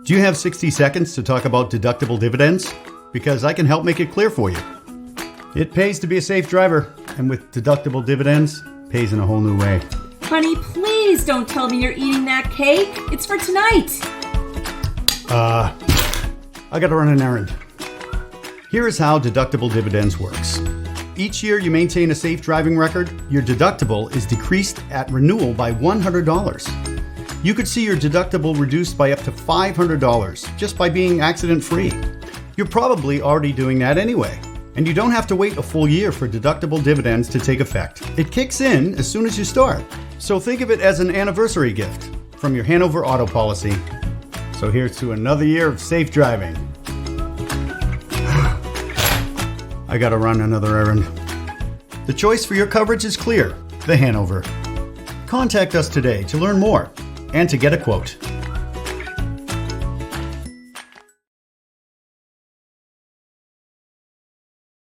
Do you have 60 seconds to talk about deductible dividends? Because I can help make it clear for you. It pays to be a safe driver, and with deductible dividends, pays in a whole new way. Honey, please don't tell me you're eating that cake. It's for tonight. I gotta run an errand. Here is how deductible dividends works. Each year you maintain a safe driving record, your deductible is decreased at renewal by $100. You could see your deductible reduced by up to $500 just by being accident-free. You're probably already doing that anyway, and you don't have to wait a full year for deductible dividends to take effect. It kicks in as soon as you start. So think of it as an anniversary gift from your Hanover auto policy. So here's to another year of safe driving. I gotta run another errand. The choice for your coverage is clear, the Hanover. Contact us today to learn more and to get a quote.